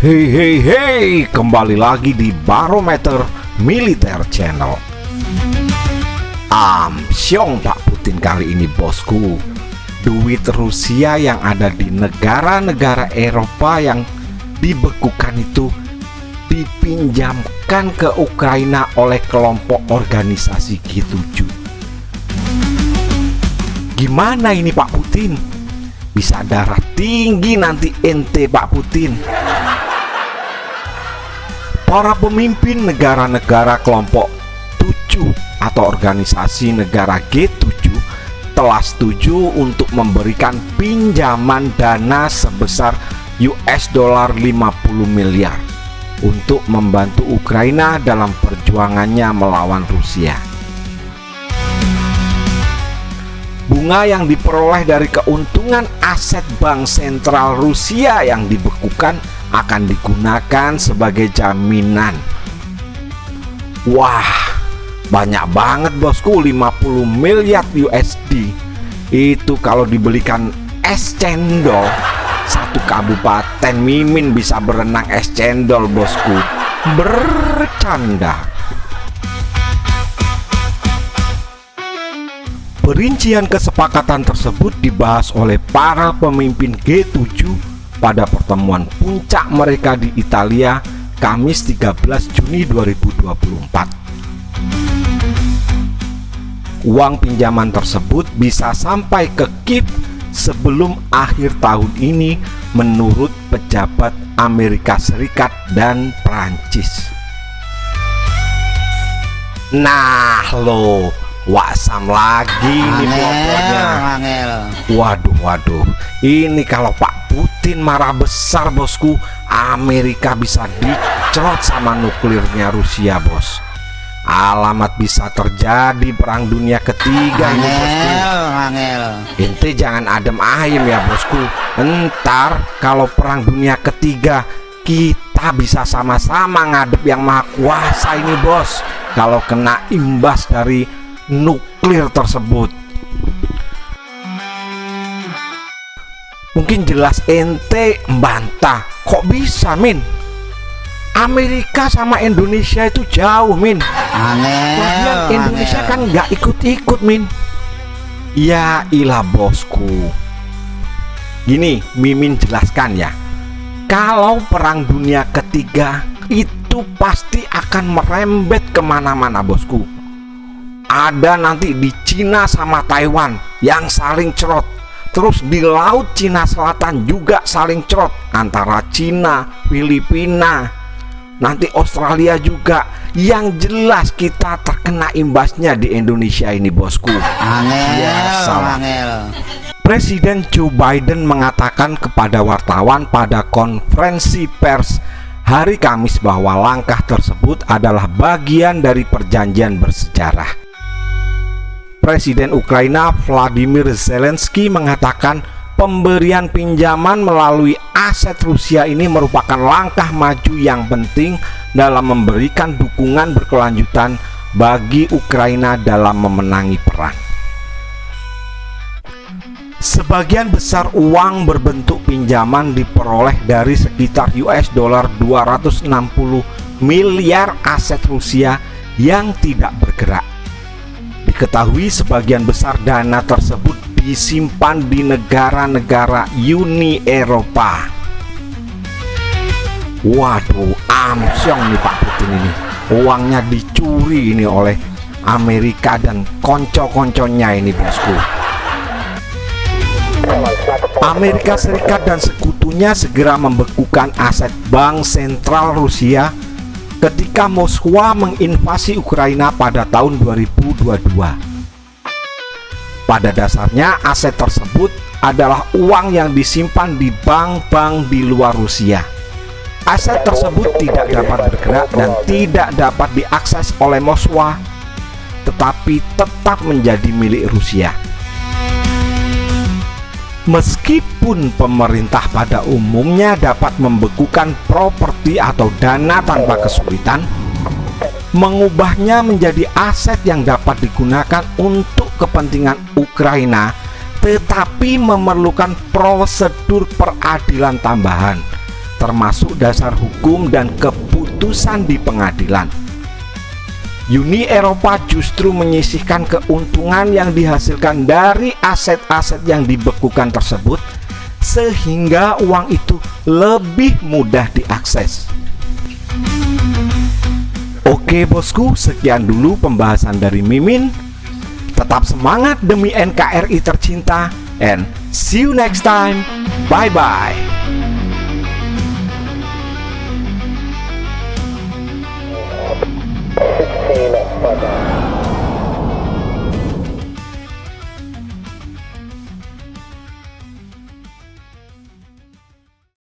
Hei, kembali lagi di Barometer Militer Channel. Syong Pak Putin kali ini bosku. Duit Rusia yang ada di negara-negara Eropa yang dibekukan itu dipinjamkan ke Ukraina oleh kelompok organisasi G7. Gimana ini Pak Putin? Bisa darah tinggi nanti ente Pak Putin. Para pemimpin negara-negara kelompok 7 atau organisasi negara G7 telah setuju untuk memberikan pinjaman dana sebesar $50 miliar untuk membantu Ukraina dalam perjuangannya melawan Rusia. Bunga yang diperoleh dari keuntungan aset bank sentral Rusia yang dibekukan akan digunakan sebagai jaminan. Wah, banyak banget bosku, 50 miliar USD. Itu kalau dibelikan es cendol, satu kabupaten Mimin bisa berenang es cendol bosku. Bercanda. Perincian kesepakatan tersebut dibahas oleh para pemimpin G7 pada pertemuan puncak mereka di Italia Kamis 13 Juni 2024. Uang pinjaman tersebut bisa sampai ke Kiev sebelum akhir tahun ini menurut pejabat Amerika Serikat dan Prancis. Nah lo, wasam lagi nih pokoknya. Waduh, ini kalau Pak Putin marah besar bosku, Amerika bisa dicerot sama nuklirnya Rusia bos. Alamat bisa terjadi perang dunia ketiga ini bosku. Ente jangan adem ayem ya bosku. Entar kalau perang dunia ketiga kita bisa sama-sama ngadep yang maha kuasa ini bos, kalau kena imbas dari nuklir tersebut. Mungkin jelas ente membantah, kok bisa Min? Amerika sama Indonesia itu jauh Min. Lagian Indonesia kan nggak ikut-ikut Min. Ya ilah bosku. Gini Mimin jelaskan ya, kalau perang dunia ketiga itu pasti akan merembet kemana-mana bosku. Ada nanti di Cina sama Taiwan yang saling cerot. Terus di Laut Cina Selatan juga saling cerot antara Cina, Filipina, nanti Australia juga. Yang jelas kita terkena imbasnya di Indonesia ini bosku. Salah. Presiden Joe Biden mengatakan kepada wartawan pada konferensi pers hari Kamis bahwa langkah tersebut adalah bagian dari perjanjian bersejarah. Presiden Ukraina Vladimir Zelensky mengatakan pemberian pinjaman melalui aset Rusia ini merupakan langkah maju yang penting dalam memberikan dukungan berkelanjutan bagi Ukraina dalam memenangi perang. Sebagian besar uang berbentuk pinjaman diperoleh dari sekitar $260 miliar aset Rusia yang tidak bergerak. Diketahui sebagian besar dana tersebut disimpan di negara-negara Uni Eropa. Waduh, amsyong nih Pak Putin ini. Uangnya dicuri ini oleh Amerika dan konco-konconya ini bosku. Amerika Serikat dan sekutunya segera membekukan aset bank sentral Rusia ketika Moskwa menginvasi Ukraina pada tahun 2022. Pada dasarnya aset tersebut adalah uang yang disimpan di bank-bank di luar Rusia. Aset tersebut tidak dapat bergerak dan tidak dapat diakses oleh Moskwa, tetapi tetap menjadi milik Rusia. Meskipun pemerintah pada umumnya dapat membekukan properti atau dana tanpa kesulitan, mengubahnya menjadi aset yang dapat digunakan untuk kepentingan Ukraina, tetapi memerlukan prosedur peradilan tambahan termasuk dasar hukum dan keputusan di pengadilan. Uni Eropa justru menyisihkan keuntungan yang dihasilkan dari aset-aset yang dibekukan tersebut, sehingga uang itu lebih mudah diakses. Oke bosku, sekian dulu pembahasan dari Mimin. Tetap semangat demi NKRI tercinta, and see you next time. Bye bye.